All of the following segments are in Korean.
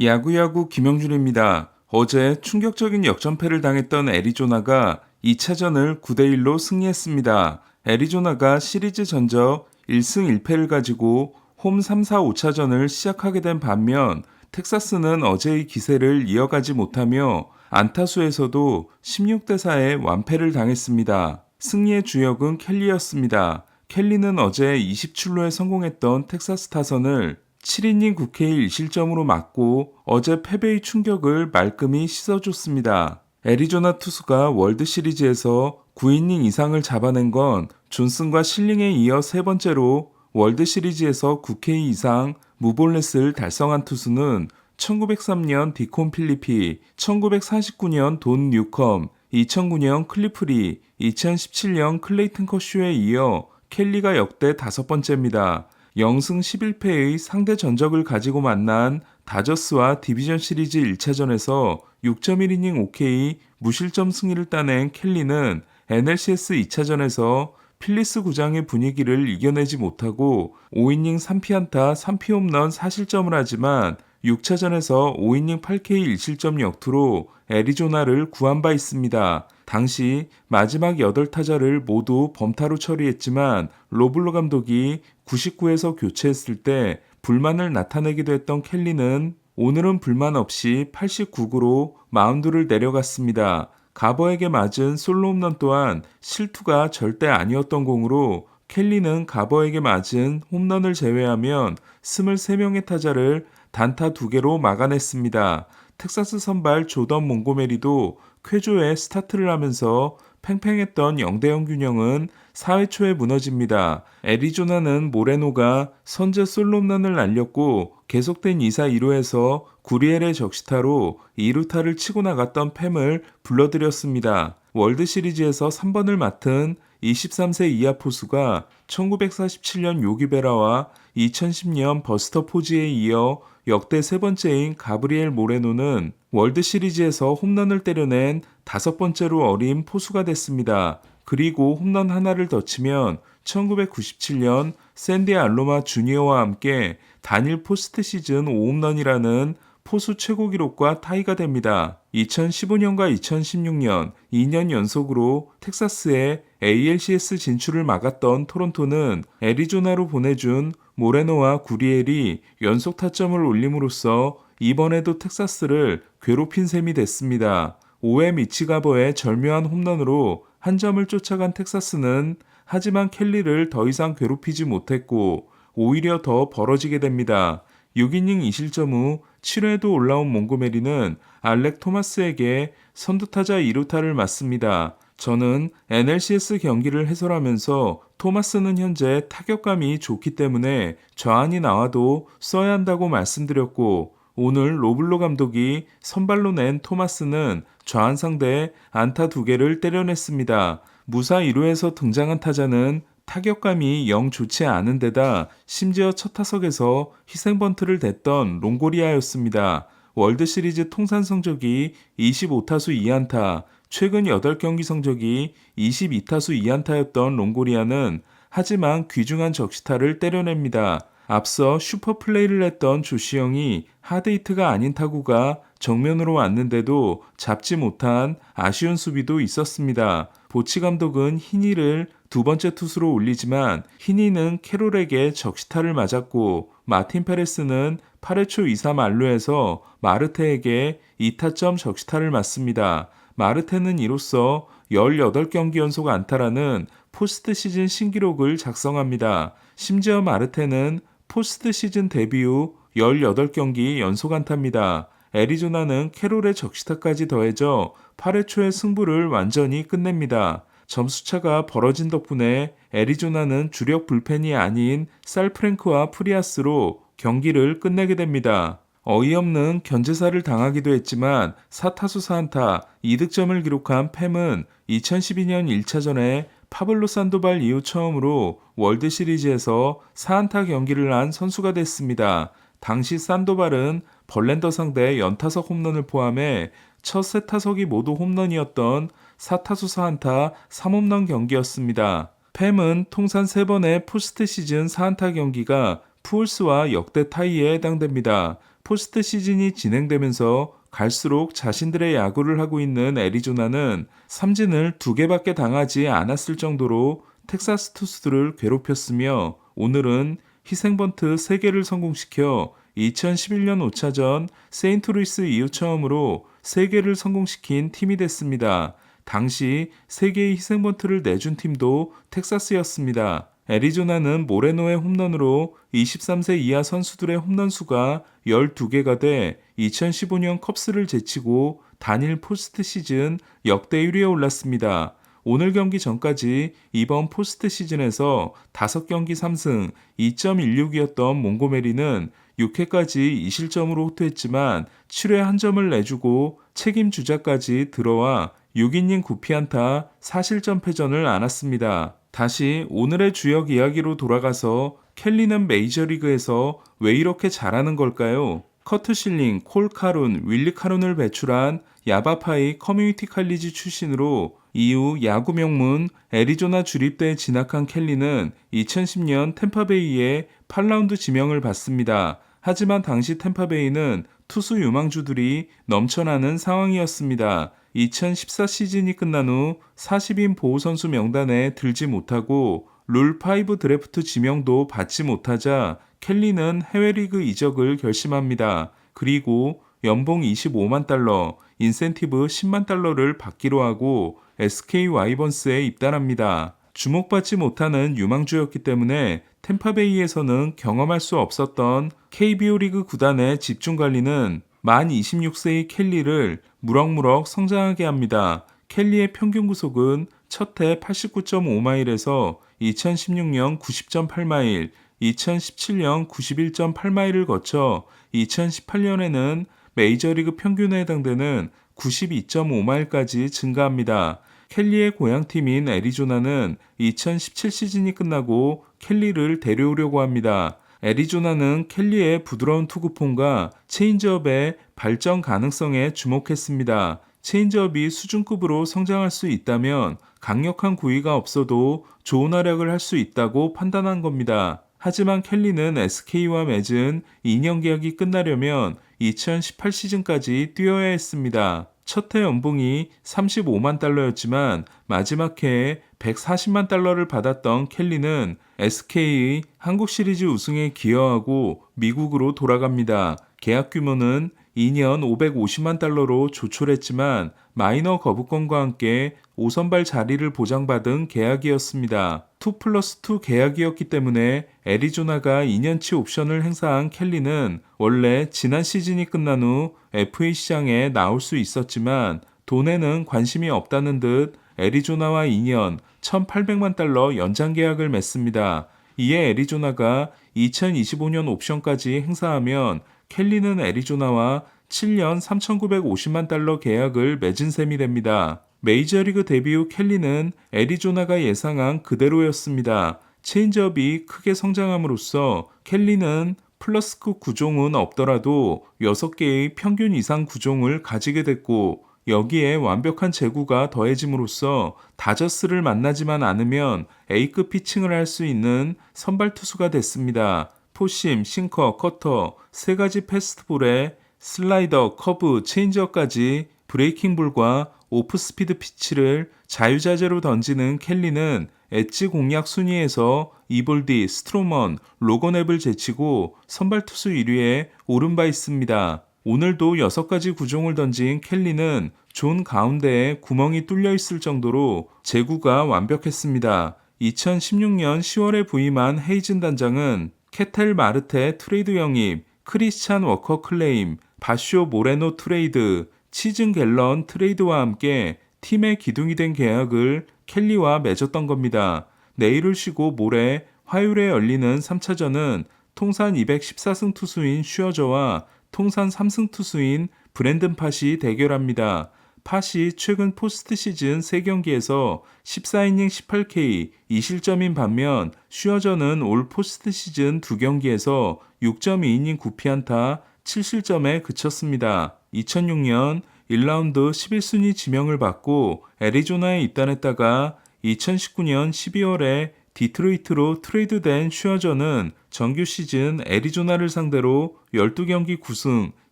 야구야구 김영준입니다. 어제 충격적인 역전패를 당했던 애리조나가 2차전을 9대1로 승리했습니다. 애리조나가 시리즈 전적 1승 1패를 가지고 홈 3, 4, 5차전을 시작하게 된 반면 텍사스는 어제의 기세를 이어가지 못하며 안타수에서도 16대4의 완패를 당했습니다. 승리의 주역은 켈리였습니다. 켈리는 어제 20출루에 성공했던 텍사스 타선을 7이닝 9K 1실점으로 막고 어제 패배의 충격을 말끔히 씻어줬습니다. 애리조나 투수가 월드시리즈에서 9이닝 이상을 잡아낸 건 존슨과 실링에 이어 세 번째로 월드시리즈에서 9K 이상 무볼넷을 달성한 투수는 1903년 디콘 필리피, 1949년 돈 뉴컴, 2009년 클리프리, 2017년 클레이튼 커쇼에 이어 켈리가 역대 다섯 번째입니다. 0승 11패의 상대 전적을 가지고 만난 다저스와 디비전 시리즈 1차전에서 6.1이닝 OK 무실점 승리를 따낸 켈리는 NLCS 2차전에서 필리스 구장의 분위기를 이겨내지 못하고 5이닝 3피안타 3피 홈런 4실점을 하지만 6차전에서 5이닝 8K 1실점 역투로 애리조나를 구한 바 있습니다. 당시 마지막 8타자를 모두 범타로 처리했지만 로블로 감독이 99에서 교체했을 때 불만을 나타내기도 했던 켈리는 오늘은 불만 없이 89구로 마운드를 내려갔습니다. 가버에게 맞은 솔로 홈런 또한 실투가 절대 아니었던 공으로 켈리는 가버에게 맞은 홈런을 제외하면 23명의 타자를 단타 2개로 막아냈습니다. 텍사스 선발 조던 몽고메리도 쾌조에 스타트를 하면서 팽팽했던 0대0 균형은 4회 초에 무너집니다. 애리조나는 모레노가 선제 솔로 홈런을 날렸고 계속된 2사 2루에서 구리엘의 적시타로 2루타를 치고 나갔던 팸을 불러들였습니다. 월드시리즈에서 3번을 맡은 23세 이하 포수가 1947년 요기베라와 2010년 버스터 포지에 이어 역대 세 번째인 가브리엘 모레노는 월드시리즈에서 홈런을 때려낸 다섯 번째로 어린 포수가 됐습니다. 그리고 홈런 하나를 더 치면 1997년 샌디 알로마 주니어와 함께 단일 포스트 시즌 5홈런이라는 포수 최고 기록과 타이가 됩니다. 2015년과 2016년 2년 연속으로 텍사스의 ALCS 진출을 막았던 토론토는 애리조나로 보내준 모레노와 구리엘이 연속 타점을 올림으로써 이번에도 텍사스를 괴롭힌 셈이 됐습니다. 5회 미치가버의 절묘한 홈런으로 한 점을 쫓아간 텍사스는 하지만 켈리를 더 이상 괴롭히지 못했고 오히려 더 벌어지게 됩니다. 6이닝 2실점 후 7회도 올라온 몽고메리는 알렉 토마스에게 선두타자 2루타를 맞습니다. 저는 NLCS 경기를 해설하면서 토마스는 현재 타격감이 좋기 때문에 좌안이 나와도 써야 한다고 말씀드렸고 오늘 로블로 감독이 선발로 낸 토마스는 좌안 상대에 안타 2개를 때려냈습니다. 무사 1루에서 등장한 타자는 타격감이 영 좋지 않은 데다 심지어 첫 타석에서 희생번트를 댔던 롱고리아였습니다. 월드시리즈 통산 성적이 25타수 2안타, 최근 8경기 성적이 22타수 2안타였던 롱고리아는 하지만 귀중한 적시타를 때려냅니다. 앞서 슈퍼플레이를 했던 조시영이 하드히트가 아닌 타구가 정면으로 왔는데도 잡지 못한 아쉬운 수비도 있었습니다. 보치 감독은 히니를 두 번째 투수로 올리지만 히니는 캐롤에게 적시타를 맞았고 마틴 페레스는 8회 초 2사 만루에서 마르테에게 2타점 적시타를 맞습니다. 마르테는 이로써 18경기 연속 안타라는 포스트 시즌 신기록을 작성합니다. 심지어 마르테는 포스트 시즌 데뷔 후 18경기 연속 안타입니다. 애리조나는 캐롤의 적시타까지 더해져 8회 초의 승부를 완전히 끝냅니다. 점수차가 벌어진 덕분에 애리조나는 주력 불펜이 아닌 살프랭크와 프리아스로 경기를 끝내게 됩니다. 어이없는 견제사를 당하기도 했지만 4타수 4안타 2득점을 기록한 팸은 2012년 1차전에 파블로 산도발 이후 처음으로 월드시리즈에서 4안타 경기를 한 선수가 됐습니다. 당시 산도발은 벌랜더 상대 연타석 홈런을 포함해 첫 세 타석이 모두 홈런이었던 4타수 4안타 3홈런 경기였습니다. 팸은 통산 3번의 포스트 시즌 4안타 경기가 푸울스와 역대 타이에 해당됩니다. 포스트 시즌이 진행되면서 갈수록 자신들의 야구를 하고 있는 애리조나는 삼진을 2개밖에 당하지 않았을 정도로 텍사스 투수들을 괴롭혔으며 오늘은 희생번트 3개를 성공시켜 2011년 5차전 세인트루이스 이후 처음으로 3개를 성공시킨 팀이 됐습니다. 당시 3개의 희생번트를 내준 팀도 텍사스였습니다. 애리조나는 모레노의 홈런으로 23세 이하 선수들의 홈런 수가 12개가 돼 2015년 컵스를 제치고 단일 포스트 시즌 역대 1위에 올랐습니다. 오늘 경기 전까지 이번 포스트 시즌에서 5경기 3승 2.16이었던 몽고메리는 6회까지 2실점으로 호투했지만 7회 1점을 내주고 책임 주자까지 들어와 6이닝 9피안타 4실점 패전을 안았습니다. 다시 오늘의 주역 이야기로 돌아가서 켈리는 메이저리그에서 왜 이렇게 잘하는 걸까요? 커트 실링, 콜 카룬, 윌리 카룬을 배출한 야바파이 커뮤니티 칼리지 출신으로 이후 야구 명문 애리조나 주립대에 진학한 켈리는 2010년 템파베이에 8라운드 지명을 받습니다. 하지만 당시 템파베이는 투수 유망주들이 넘쳐나는 상황이었습니다. 2014 시즌이 끝난 후 40인 보호선수 명단에 들지 못하고 룰5 드래프트 지명도 받지 못하자 켈리는 해외리그 이적을 결심합니다. 그리고 연봉 25만 달러, 인센티브 10만 달러를 받기로 하고 SK 와이번스에 입단합니다. 주목받지 못하는 유망주였기 때문에 템파베이에서는 경험할 수 없었던 KBO 리그 구단의 집중 관리는 만 26세의 켈리를 무럭무럭 성장하게 합니다. 켈리의 평균 구속은 첫해 89.5마일에서 2016년 90.8마일, 2017년 91.8마일을 거쳐 2018년에는 메이저리그 평균에 해당되는 92.5마일까지 증가합니다. 켈리의 고향팀인 애리조나는 2017 시즌이 끝나고 켈리를 데려오려고 합니다. 애리조나는 켈리의 부드러운 투구폼과 체인지업의 발전 가능성에 주목했습니다. 체인지업이 수준급으로 성장할 수 있다면 강력한 구위가 없어도 좋은 활약을 할 수 있다고 판단한 겁니다. 하지만 켈리는 SK와 맺은 2년 계약이 끝나려면 2018 시즌까지 뛰어야 했습니다. 첫해 연봉이 35만 달러였지만 마지막 해에 140만 달러를 받았던 켈리는 SK의 한국 시리즈 우승에 기여하고 미국으로 돌아갑니다. 계약 규모는 2년 550만 달러로 조촐했지만 마이너 거부권과 함께 5선발 자리를 보장받은 계약이었습니다. 2+2 계약이었기 때문에 애리조나가 2년치 옵션을 행사한 켈리는 원래 지난 시즌이 끝난 후 FA 시장에 나올 수 있었지만 돈에는 관심이 없다는 듯 애리조나와 2년 1,800만 달러 연장 계약을 맺습니다. 이에 애리조나가 2025년 옵션까지 행사하면 켈리는 애리조나와 7년 3,950만 달러 계약을 맺은 셈이 됩니다. 메이저리그 데뷔 후 켈리는 애리조나가 예상한 그대로였습니다. 체인지업이 크게 성장함으로써 켈리는 플러스급 구종은 없더라도 6개의 평균 이상 구종을 가지게 됐고 여기에 완벽한 제구가 더해짐으로써 다저스를 만나지만 않으면 A급 피칭을 할 수 있는 선발 투수가 됐습니다. 포심, 싱커, 커터, 3가지 패스트볼에 슬라이더, 커브, 체인지업까지 브레이킹볼과 오프스피드 피치를 자유자재로 던지는 켈리는 엣지 공략 순위에서 이볼디, 스트로먼, 로건앱을 제치고 선발 투수 1위에 오른 바 있습니다. 오늘도 6가지 구종을 던진 켈리는 존 가운데에 구멍이 뚫려 있을 정도로 제구가 완벽했습니다. 2016년 10월에 부임한 헤이즌 단장은 케텔 마르테 트레이드 영입, 크리스찬 워커 클레임, 바쇼 모레노 트레이드, 치즌 갤런 트레이드와 함께 팀의 기둥이 된 계약을 켈리와 맺었던 겁니다. 내일을 쉬고 모레 화요일에 열리는 3차전은 통산 214승 투수인 슈어저와 통산 3승 투수인 브랜든 팟이 대결합니다. 팟이 최근 포스트 시즌 3경기에서 14이닝 18K 2실점인 반면 슈어저는 올 포스트 시즌 2경기에서 6.2이닝 9피안타 7실점에 그쳤습니다. 2006년 1라운드 11순위 지명을 받고 애리조나에 입단했다가 2019년 12월에 디트로이트로 트레이드된 슈어저는 정규 시즌 애리조나를 상대로 12경기 9승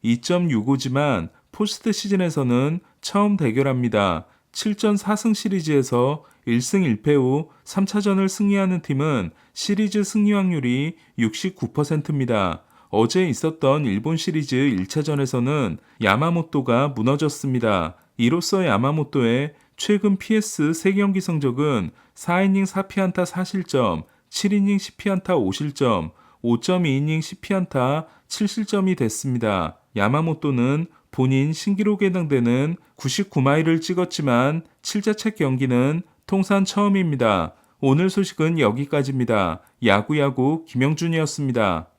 2.65지만 포스트 시즌에서는 처음 대결합니다. 7전 4승 시리즈에서 1승 1패 후 3차전을 승리하는 팀은 시리즈 승리 확률이 69%입니다. 어제 있었던 일본 시리즈 1차전에서는 야마모토가 무너졌습니다. 이로써 야마모토의 최근 PS 3경기 성적은 4이닝 4피안타 4실점, 7이닝 10피안타 5실점, 5.2이닝 10피안타 7실점이 됐습니다. 야마모토는 본인 신기록에 해당되는 99마일을 찍었지만 7자책 경기는 통산 처음입니다. 오늘 소식은 여기까지입니다. 야구야구 김영준이었습니다.